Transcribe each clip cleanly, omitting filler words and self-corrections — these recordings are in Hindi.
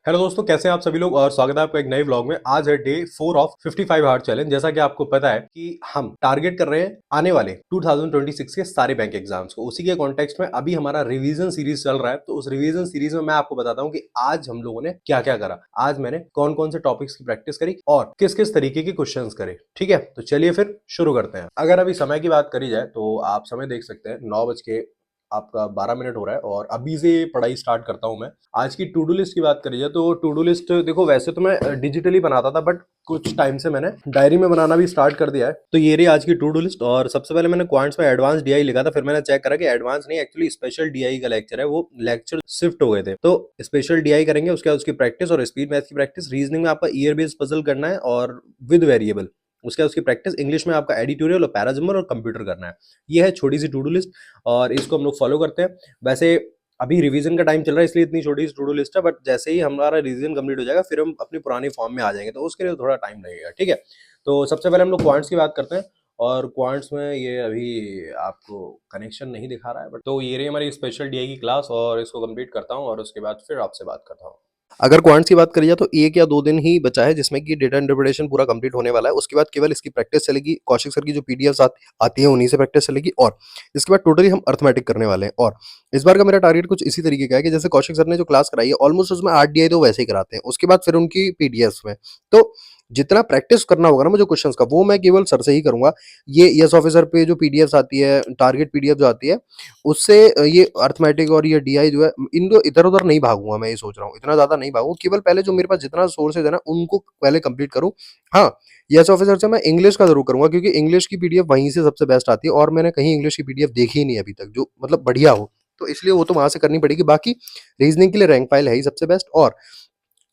हेलो दोस्तों, कैसे हैं आप सभी लोग और स्वागत है आपका एक नए व्लॉग में। आज है डे 4 ऑफ 55 हार्ड चैलेंज। जैसा कि आपको पता है कि हम टारगेट कर रहे हैं आने वाले 2026 के सारे बैंक एग्जाम्स को। उसी के कॉन्टेक्स्ट में अभी हमारा रिवीजन सीरीज चल रहा है। तो उस रिवीजन सीरीज में मैं आपको बताता हूं कि आज हम लोगों ने क्या क्या करा, आज मैंने कौन कौन से टॉपिक्स की प्रैक्टिस करी और किस किस तरीके के क्वेश्चंस करे। ठीक है, तो चलिए फिर शुरू करते हैं। अगर अभी समय की बात करी जाए तो आप समय देख सकते हैं 9 बज के आपका 12 मिनट हो रहा है और अभी से पढ़ाई स्टार्ट करता हूं मैं। आज की टू डू लिस्ट की बात करी जाए तो टू डू लिस्ट देखो, वैसे तो मैं डिजिटली बनाता था, बट कुछ टाइम से मैंने डायरी में बनाना भी स्टार्ट कर दिया है। तो ये रही आज की टू डू लिस्ट। और सबसे पहले मैंने क्वांट्स में एडवांस डीआई लिखा था, फिर मैंने चेक करा कि एडवांस नहीं, एक्चुअली स्पेशल डीआई का लेक्चर है, वो लेक्चर शिफ्ट हो गए थे। तो स्पेशल डीआई करेंगे, उसके बाद उसकी प्रैक्टिस और स्पीड मैथ की प्रैक्टिस। रीजनिंग में आपका ईयर बेस्ड पजल करना है और विद वेरिएबल। उसके बाद उसकी प्रैक्टिस। इंग्लिश में आपका एडिटोरियल और पैराजम्बर और कंप्यूटर करना है। ये है छोटी सी टू डू लिस्ट और इसको हम लोग फॉलो करते हैं। वैसे अभी रिवीजन का टाइम चल रहा है इसलिए इतनी छोटी टू डू लिस्ट है, बट जैसे ही हमारा रिवीजन कंप्लीट हो जाएगा फिर हम अपनी पुरानी फॉर्म में आ जाएंगे, तो उसके लिए थोड़ा टाइम लगेगा। ठीक है, तो सबसे पहले हम लोग क्वांट्स की बात करते हैं। और क्वांट्स में ये अभी आपको कनेक्शन नहीं दिखा रहा है, बट तो ये रही हमारी स्पेशल डीआई की क्लास और इसको कंप्लीट करता हूँ और उसके बाद फिर आपसे बात करता हूँ। अगर क्वांट्स की बात करी जाए तो 1 या 2 दिन ही बचा है जिसमें कि डेटा इंटरप्रिटेशन पूरा कंप्लीट होने वाला है। उसके बाद केवल इसकी प्रैक्टिस चलेगी। कौशिक सर की जो पीडीएफ्स आती है उन्हीं से प्रैक्टिस चलेगी और इसके बाद टोटली हम अर्थमेटिक करने वाले हैं। और इस बार का मेरा टारगेट कुछ इसी तरीके का है कि जैसे कौशिक सर ने जो क्लास कराई है ऑलमोस्ट उसमें 8 डीआई तो वैसे ही कराते हैं, उसके बाद फिर उनकी पीडीएफ्स में। तो जितना प्रैक्टिस करना होगा ना मुझे क्वेश्चंस का, वो मैं केवल सर से ही करूंगा। ये यस ऑफिसर पे जो पीडीएफ्स आती है, टारगेट पीडीएफ जो आती है, उससे ये अर्थमेटिक और ये डीआई जो है, इनको इधर उधर नहीं भागूंगा। मैं ये सोच रहा हूँ इतना ज्यादा नहीं भागू, केवल पहले जो मेरे पास जितना सोर्सेज है ना उनको पहले कंप्लीट करूँ। हाँ, यस ऑफिसर से मैं इंग्लिश का जरूर करूंगा क्योंकि इंग्लिश की पीडीएफ वहीं से सबसे बेस्ट आती है और मैंने कहीं इंग्लिश की पीडीएफ देखी ही नहीं अभी तक जो मतलब बढ़िया हो, तो इसलिए वो तो वहां से करनी पड़ेगी। बाकी रीजनिंग के लिए रैंक फाइल है ही सबसे बेस्ट। और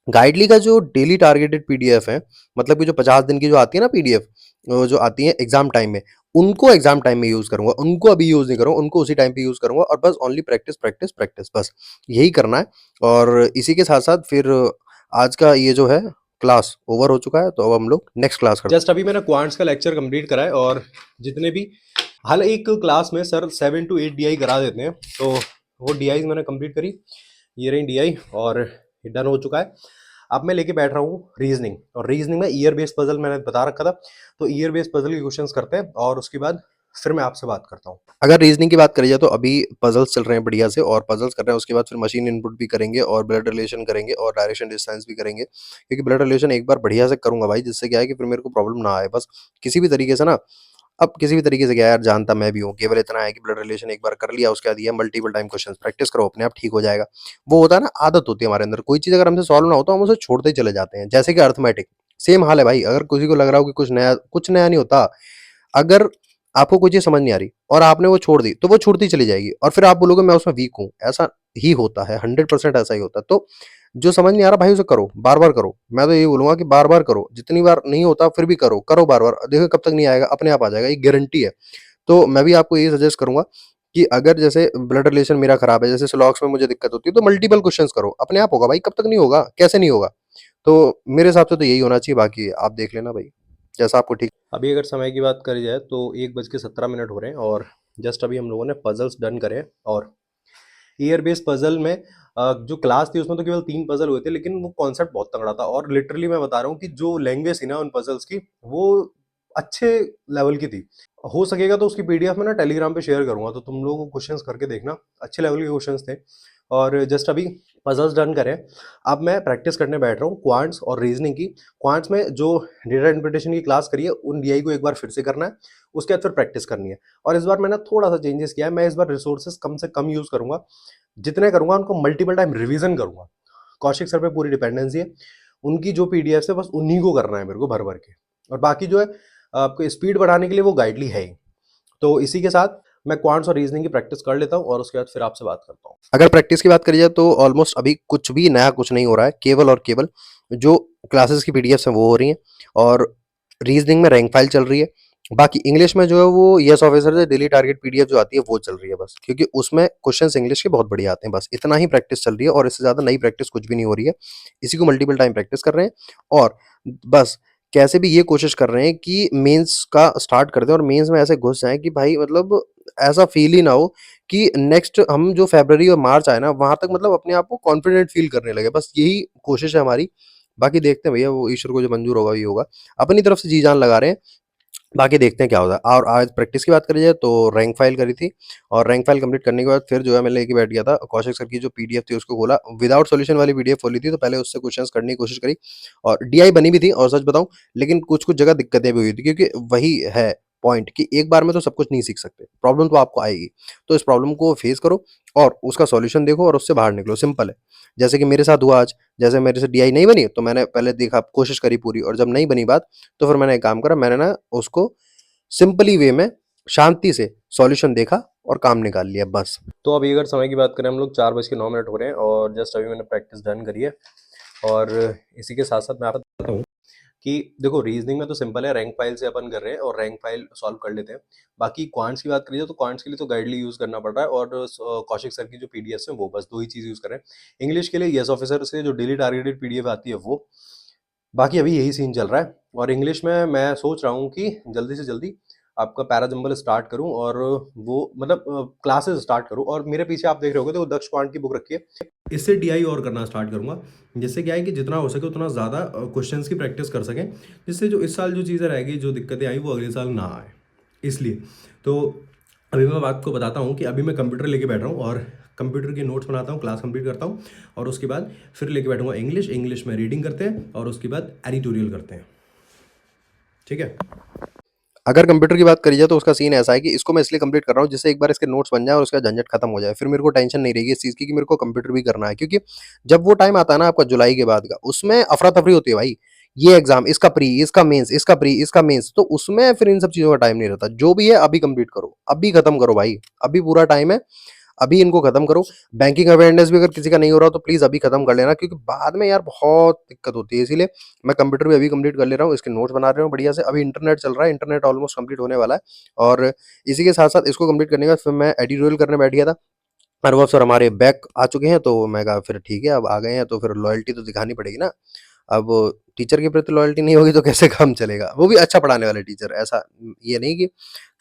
गाइडली का जो डेली टारगेटेड पीडीएफ है, मतलब कि जो 50 दिन की जो आती है ना पीडीएफ, जो आती है एग्जाम टाइम में, उनको एग्जाम टाइम में यूज करूंगा। उनको अभी यूज नहीं करूंगा, उनको उसी टाइम पे यूज करूंगा और बस ओनली प्रैक्टिस प्रैक्टिस प्रैक्टिस, बस यही करना है। और इसी के साथ साथ फिर आज का ये जो है क्लास ओवर हो चुका है, तो अब हम लोग नेक्स्ट क्लास करते हैं। जस्ट अभी मैंने क्वांट्स का लेक्चर कंप्लीट करा है और जितने भी हाल एक क्लास में सर 7 to 8 डीआई करा देते हैं, तो वो डीआई मैंने कंप्लीट करी। ये रही डीआई और डन हो चुका है। अब मैं लेके बैठ रहा हूँ रीजनिंग, और रीजनिंग में ईयर बेस्ड पजल मैंने बता रखा था, तो ईयर बेस्ड पजल के क्वेश्चंस करते हैं और उसके बाद फिर मैं आपसे बात करता हूँ। अगर रीजनिंग की बात करी जाए तो अभी पजल्स चल रहे हैं बढ़िया से, और पजल्स कर रहे हैं, उसके बाद फिर मशीन इनपुट भी करेंगे और ब्लड रिलेशन करेंगे और डायरेक्शन डिस्टेंस भी करेंगे। क्योंकि ब्लड रिलेशन एक बार बढ़िया से करूंगा भाई, जिससे क्या है कि फिर मेरे को प्रॉब्लम ना आए, बस किसी भी तरीके से ना। अब किसी भी तरीके से क्या यार, जानता मैं भी हूँ, केवल इतना है कि ब्लड रिलेशन एक बार कर लिया, उसके बाद ये मल्टीपल टाइम क्वेश्चन प्रैक्टिस करो, अपने आप ठीक हो जाएगा। वो होता है ना, आदत होती है हमारे अंदर, कोई चीज अगर हमसे सॉल्व ना हो तो हम उसे छोड़ते ही चले जाते हैं। जैसे कि अर्थमेटिक सेम हाल है भाई। अगर किसी को लग रहा हो कि कुछ नया नहीं होता, अगर आपको कोई चीज समझ नहीं आ रही और आपने वो छोड़ दी तो वो छूटती चली जाएगी और फिर आप बोलोगे मैं उसमें वीक हूँ। ऐसा ही होता है, 100% ऐसा ही होता है। तो जो समझ नहीं आ रहा भाई उसे करो, बार बार करो। मैं तो यही बोलूंगा कि बार बार करो, जितनी बार नहीं होता फिर भी करो, करो बार बार, देखो कब तक नहीं आएगा, अपने आप आ जाएगा, ये गारंटी है। तो मैं भी आपको यही सजेस्ट करूंगा कि अगर जैसे ब्लड रिलेशन मेरा खराब है, जैसे स्लॉग्स में मुझे दिक्कत होती है, तो मल्टीपल क्वेश्चंस करो, अपने आप होगा भाई। कब तक नहीं होगा, कैसे नहीं होगा? तो मेरे हिसाब से तो यही होना चाहिए, बाकी आप देख लेना भाई जैसा आपको ठीक। अभी अगर समय की बात करी जाए तो 1 बज के 17 मिनट हो रहे हैं और जस्ट अभी हम लोगों ने पजल्स डन करे हैं। और ईयर बेस्ड पजल में जो क्लास थी उसमें तो केवल 3 पजल हुए थे, लेकिन वो कॉन्सेप्ट बहुत तगड़ा था। और लिटरली मैं बता रहा हूँ कि जो लैंग्वेज थी ना उन पजल्स की, वो अच्छे लेवल की थी। हो सकेगा तो उसकी पीडीएफ में ना टेलीग्राम पे शेयर करूंगा, तो तुम लोग क्वेश्चंस करके देखना, अच्छे लेवल के क्वेश्चंस थे। और जस्ट अभी पजल्स डन करें, अब मैं प्रैक्टिस करने बैठ रहा हूँ क्वांट्स और रीजनिंग की। क्वांट्स में जो डेटा इंटरप्रिटेशन की क्लास करी है उन डीआई को एक बार फिर से करना है, उसके बाद फिर प्रैक्टिस करनी है। और इस बार मैंने थोड़ा सा चेंजेस किया है, मैं इस बार रिसोर्सेज कम से कम यूज करूंगा। जितने करूंगा उनको मल्टीपल टाइम रिवीजन करूंगा। कौशिक सर पे पूरी डिपेंडेंसी है, उनकी जो पीडीएफ है बस उन्हीं को करना है मेरे को भर भर के। और बाकी जो है आपको स्पीड बढ़ाने के लिए वो गाइडली है ही। तो इसी के साथ मैं क्वांट्स और रीजनिंग की प्रैक्टिस कर लेता हूँ और उसके बाद फिर आपसे बात करता हूँ। अगर प्रैक्टिस की बात करी जाए तो ऑलमोस्ट अभी कुछ भी नया कुछ नहीं हो रहा है, केवल और केवल जो क्लासेस की पीडीएफ हैं वो हो रही हैं और रीजनिंग में रैंक फाइल चल रही है। बाकी इंग्लिश में जो है वो यस ऑफिसर से डेली टारगेट पीडीएफ जो आती है वो चल रही है बस, क्योंकि उसमें क्वेश्चंस इंग्लिश के बहुत बढ़िया आते हैं। बस इतना ही प्रैक्टिस चल रही है और इससे ज्यादा नई प्रैक्टिस कुछ भी नहीं हो रही है। इसी को मल्टीपल टाइम प्रैक्टिस कर रहे हैं और बस कैसे भी ये कोशिश कर रहे हैं कि मेंस का स्टार्ट कर दें और मेंस में ऐसे घुस जाएँ कि भाई मतलब ऐसा फ़ील ही ना हो कि नेक्स्ट हम जो फ़रवरी और मार्च आए ना, वहाँ तक मतलब अपने आप को कॉन्फिडेंट फ़ील करने लगे। बस यही कोशिश है हमारी। बाकी देखते हैं भैया, वो ईश्वर को जो मंज़ूर होगा वही होगा। अपनी तरफ से जी-जान लगा रहे हैं। बाकी देखते हैं क्या होता है। और आज प्रैक्टिस की बात करी जाए तो रैंक फाइल करी थी, और रैंक फाइल कंप्लीट करने के बाद फिर जो है मैं लेके बैठ गया था। कौशिक सर की जो पीडीएफ थी उसको खोला, विदाउट सॉल्यूशन वाली पीडीएफ खोली थी, तो पहले उससे क्वेश्चंस करने की कोशिश करी और डीआई बनी भी थी। और सच बताऊं, लेकिन कुछ कुछ जगह दिक्कतें भी हुई थी, क्योंकि वही है पॉइंट कि एक बार में तो सब कुछ नहीं सीख सकते, प्रॉब्लम तो आपको आएगी। तो इस प्रॉब्लम को फेस करो और उसका सॉल्यूशन देखो और उससे बाहर निकलो, सिंपल है। जैसे कि मेरे साथ हुआ आज, जैसे मेरे से डीआई नहीं बनी तो मैंने पहले देखा, कोशिश करी पूरी, और जब नहीं बनी बात तो फिर मैंने एक काम करा, मैंने ना उसको सिंपली वे में शांति से सॉल्यूशन देखा और काम निकाल लिया बस। तो अभी अगर समय की बात करें, हम लोग 4:09 हो रहे हैं और जस्ट अभी मैंने प्रैक्टिस डन करी है। और इसी के साथ साथ मैं आपको बताता हूँ कि देखो, रीजनिंग में तो सिंपल है, रैंक फाइल से अपन कर रहे हैं और रैंक फाइल सॉल्व कर लेते हैं। बाकी क्वांट्स की बात करिए तो क्वांट्स के लिए तो गाइडली यूज़ करना पड़ रहा है, और कौशिक सर की जो पीडीएफ है वो बस दो ही चीज़ यूज़ कर रहे हैं। इंग्लिश के लिए यस ऑफिसर से जो डेली टारगेटेड पीडीएफ आती है वो। बाकी अभी यही सीन चल रहा है। और इंग्लिश में मैं सोच रहा हूँ कि जल्दी से जल्दी आपका पैराजंबल स्टार्ट करूँ, और वो मतलब क्लासेस स्टार्ट करूँ। और मेरे पीछे आप देख रहे होगे तो दक्ष क्वांट की बुक रखी है, इससे डीआई और करना स्टार्ट करूंगा। जिससे क्या है कि जितना हो सके उतना ज़्यादा क्वेश्चंस की प्रैक्टिस कर सकें, जिससे जो इस साल जो चीज़ें रह गई, जो दिक्कतें आई, वो अगले साल ना आए। इसलिए तो अभी मैं बात को बताता हूँ कि अभी मैं कंप्यूटर लेके बैठ रहा हूँ और कंप्यूटर के नोट्स बनाता हूँ, क्लास कंप्लीट करता हूँ, और उसके बाद फिर लेके बैठूंगा इंग्लिश। इंग्लिश में रीडिंग करते हैं और उसके बाद एडिटोरियल करते हैं। ठीक है। अगर कंप्यूटर की बात करी जाए तो उसका सीन ऐसा है कि इसको मैं इसलिए कंप्लीट कर रहा हूँ जिससे एक बार इसके नोट्स बन जाए और उसका झंझट खत्म हो जाए, फिर मेरे को टेंशन नहीं रहेगी इस चीज़ की कि मेरे को कंप्यूटर भी करना है। क्योंकि जब वो टाइम आता है ना आपका जुलाई के बाद का, उसमें अफरा तफरी होती है भाई। ये एग्जाम, इसका प्री, इसका मेंस, इसका प्री, इसका मेंस, तो उसमें फिर इन सब चीज़ों का टाइम नहीं रहता। जो भी है अभी कंप्लीट करो, अभी खत्म करो भाई, अभी पूरा टाइम है, अभी इनको खत्म करो। बैंकिंग अवेयरनेस भी अगर किसी का नहीं हो रहा तो प्लीज अभी खत्म कर लेना, क्योंकि बाद में यार बहुत दिक्कत होती है। इसीलिए मैं कंप्यूटर भी अभी कंप्लीट कर ले रहा हूँ, इसके नोट्स बना रहा हूँ बढ़िया से। अभी इंटरनेट चल रहा है, इंटरनेट ऑलमोस्ट कंप्लीट होने वाला है। और इसी के साथ साथ इसको कंप्लीट करने के बाद फिर मैं एडिटोरियल करने बैठ गया था। अनुभव सर हमारे बैक आ चुके हैं, तो मैं कहा फिर ठीक है, अब आ गए हैं तो फिर लॉयल्टी तो दिखानी पड़ेगी ना। अब टीचर के प्रति लॉयल्टी नहीं होगी तो कैसे काम चलेगा, वो भी अच्छा पढ़ाने वाले टीचर, ऐसा ये नहीं कि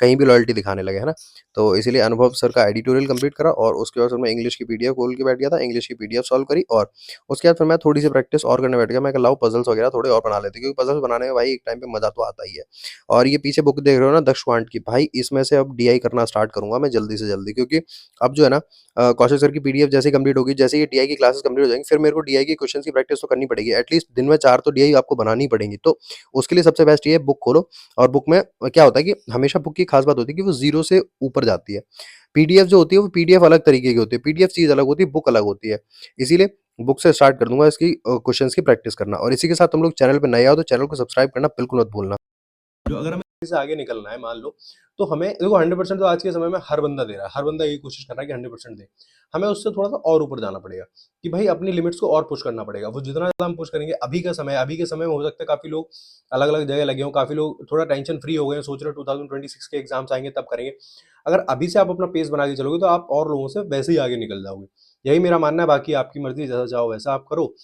कहीं भी लॉयल्टी दिखाने लगे, है ना। तो इसीलिए अनुभव सर का एडिटोरियल कंप्लीट करा और उसके बाद फिर मैं इंग्लिश की पीडीएफ खोल के बैठ गया था, इंग्लिश की पीडीएफ सॉल्व करी। और उसके बाद फिर मैं थोड़ी सी प्रैक्टिस और करने बैठ गया। मैं कहा लाओ पजल्स वगैरह थोड़े और बना लेते, क्योंकि पजल्स बनाने में भाई एक टाइम पे मजा तो आता ही है। और ये पीछे बुक देख रहे हो ना दक्ष क्वांट की, भाई इसमें से अब डीआई करना स्टार्ट करूंगा मैं जल्दी से जल्दी, क्योंकि अब जो है ना कौशिक सर की पीडीएफ जैसे ही कंप्लीट होगी, जैसे ही डीआई की क्लासेस कंप्लीट हो जाएंगी, फिर मेरे को डीआई की क्वेश्चन की प्रैक्टिस तो करनी पड़ेगी। एटलीस्ट दिन में 4 तो डीआई आपको बनानी पड़ेंगी। तो उसके लिए सबसे बेस्ट ये है, बुक खोलो। और बुक में क्या होता है कि हमेशा बुक की खास बात होती है कि वो जीरो से ऊपर जाती है। पीडीएफ जो होती है वो पीडीएफ अलग तरीके की होती है, पीडीएफ चीज अलग होती है, बुक अलग होती है। इसीलिए बुक से स्टार्ट कर दूंगा इसकी क्वेश्चंस की प्रैक्टिस करना। और इसी के साथ तुम लोग चैनल पे नए आओ तो चैनल को सब्सक्राइब करना बिल्कुल मत भूलना। जो अगर हमें से आगे निकलना है, मान लो, तो हमें देखो 100% तो आज के समय में हर बंदा दे रहा है, हर बंदा यही कोशिश कर रहा है कि 100% दे। हमें उससे थोड़ा सा और ऊपर जाना पड़ेगा, कि भाई अपनी लिमिट्स को और पुश करना पड़ेगा। वो जितना ज़्यादा हम पुश करेंगे, अभी के समय में हो सकता है काफ़ी लोग अलग अलग जगह लगे हों, काफ़ी लोग थोड़ा टेंशन फ्री हो गए हैं, सोच रहे हो 2026 के एग्जाम्स आएंगे तब करेंगे। अगर अभी से आप अपना पेस बना के चलोगे तो आप और लोगों से वैसे ही आगे निकल जाओगे। यही मेरा मानना है, बाकी आपकी मर्जी, जैसा चाहो वैसा आप करो।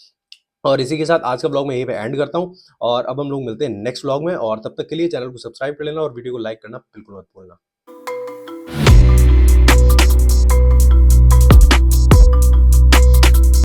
और इसी के साथ आज का ब्लॉग मैं यहीं पे एंड करता हूँ, और अब हम लोग मिलते हैं नेक्स्ट ब्लॉग में। और तब तक के लिए चैनल को सब्सक्राइब कर लेना और वीडियो को लाइक करना बिल्कुल मत भूलना।